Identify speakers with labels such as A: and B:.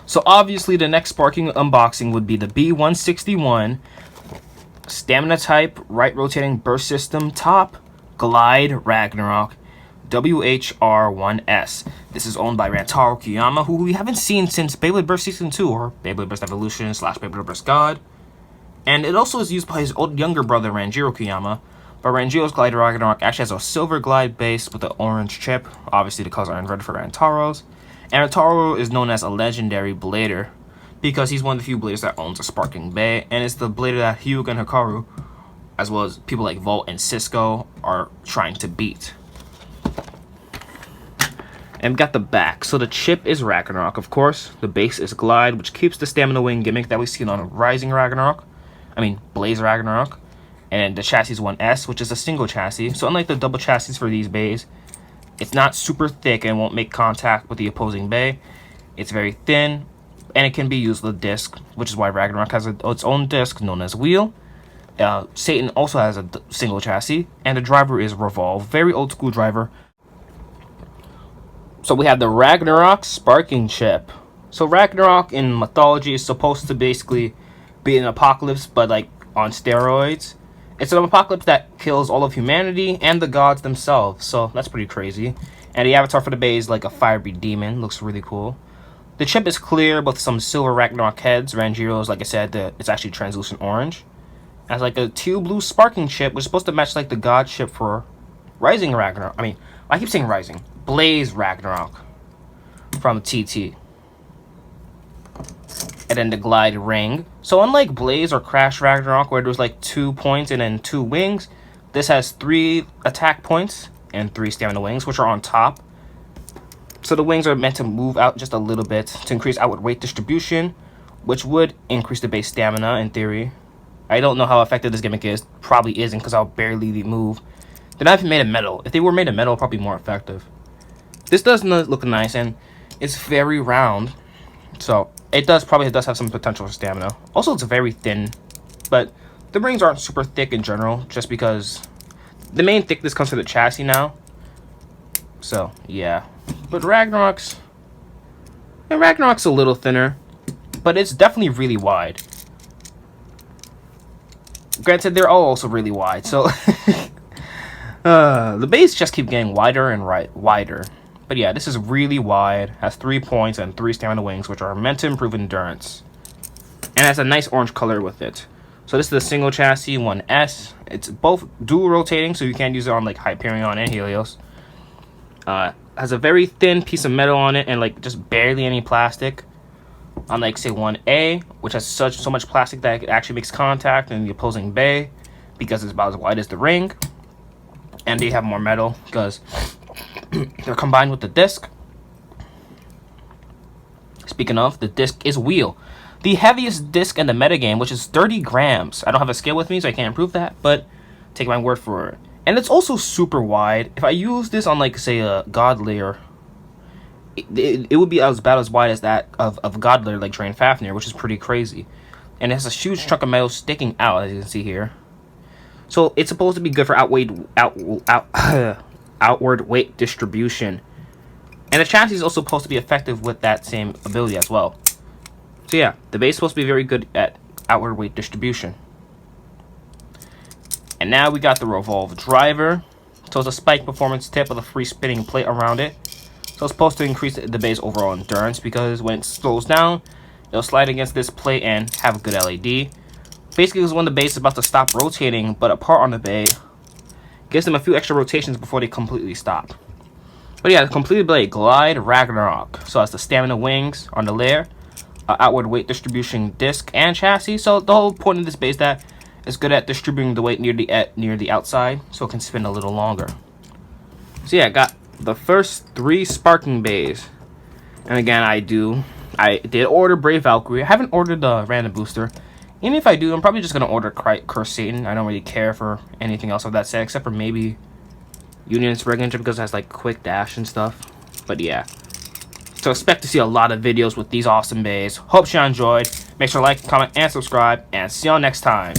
A: So obviously the next sparking unboxing would be the B161 Stamina type, right rotating burst system, top, glide, Ragnarok, WHR1S. This is owned by Rantaro Kiyama, who we haven't seen since Beyblade Burst Season 2, or Beyblade Burst Evolution / Beyblade Burst God. And it also is used by his younger brother, Ranjiro Kiyama, but Ranjiro's Glide Ragnarok actually has a silver glide base with an orange chip. Obviously the colors are inverted for Rantaro's. And Rantaro is known as a legendary blader, because he's one of the few bladers that owns a Sparking Bay, and it's the blader that Hyuga and Hikaru, as well as people like Volt and Cisco, are trying to beat. And we got the back. So the chip is Ragnarok, of course. The base is Glide, which keeps the stamina wing gimmick that we've seen on Rising Ragnarok. Blaze Ragnarok. And the chassis is 1S, which is a single chassis. So unlike the double chassis for these bays, it's not super thick and won't make contact with the opposing bay. It's very thin, and it can be used with a disc, which is why Ragnarok has its own disc known as Wheel. Satan also has a single chassis, and the driver is Revolve. Very old school driver. So we have the Ragnarok Sparking Chip. So Ragnarok in mythology is supposed to basically be an apocalypse, but like on steroids. It's an apocalypse that kills all of humanity and the gods themselves, so that's pretty crazy. And the avatar for the bay is like a fiery demon. Looks really cool. The chip is clear with some silver Ragnarok heads. Ranjiro's, like I said, it's actually translucent orange. As like a teal blue sparking chip, which is supposed to match like the god chip for Rising Ragnarok. I keep saying Rising. Blaze Ragnarok from TT. And then the glide ring. So unlike Blaze or Crash Ragnarok, where there's like 2 points and then 2 wings, this has 3 attack points and 3 stamina wings, which are on top. So the wings are meant to move out just a little bit to increase outward weight distribution, which would increase the base stamina in theory. I don't know how effective this gimmick is. Probably isn't, because I'll barely move. They're not even made of metal. If they were made of metal, probably more effective. This does look nice, and it's very round. So it probably does have some potential for stamina. Also, it's very thin, but the rings aren't super thick in general, just because the main thickness comes from the chassis now. So yeah, but Ragnarok's a little thinner, but it's definitely really wide. Granted, they're all also really wide, so the base just keep getting wider and wider. But yeah, this is really wide, has 3 points and 3 stamina wings, which are meant to improve endurance. And has a nice orange color with it. So this is the single chassis, 1S. It's both dual rotating, so you can use it on like Hyperion and Helios. Has a very thin piece of metal on it and like just barely any plastic. Unlike say 1A, which has so much plastic that it actually makes contact in the opposing bay, because it's about as wide as the ring. And they have more metal because they're combined with the disc. Speaking of, the disc is Wheel. The heaviest disc in the metagame, which is 30 grams. I don't have a scale with me, so I can't prove that, but take my word for it. And it's also super wide. If I use this on, like, say, a God Layer, it would be about as wide as that of God Layer, like Drain Fafnir, which is pretty crazy. And it has a huge chunk of metal sticking out, as you can see here. So it's supposed to be good for outward weight distribution. And the chassis is also supposed to be effective with that same ability as well. So yeah, the base is supposed to be very good at outward weight distribution. And now we got the Revolve driver. So it's a spike performance tip with a free spinning plate around it. So it's supposed to increase the base overall endurance, because when it slows down, it'll slide against this plate and have a good LED. Basically, it's when the base is about to stop rotating, but a part on the bay gives them a few extra rotations before they completely stop. But yeah, the completed blade, Glide Ragnarok. So that's the stamina wings on the layer, outward weight distribution disc and chassis. So the whole point of this base is that it's good at distributing the weight near the outside, so it can spin a little longer. So yeah, I got the first 3 sparking bays. And again, I did order Brave Valkyrie. I haven't ordered the random booster. Even if I do, I'm probably just going to order Curse Satan. I don't really care for anything else of that set, except for maybe Union's Signature, because it has like quick dash and stuff. But yeah. So expect to see a lot of videos with these awesome bays. Hope you enjoyed. Make sure to like, comment, and subscribe. And see y'all next time.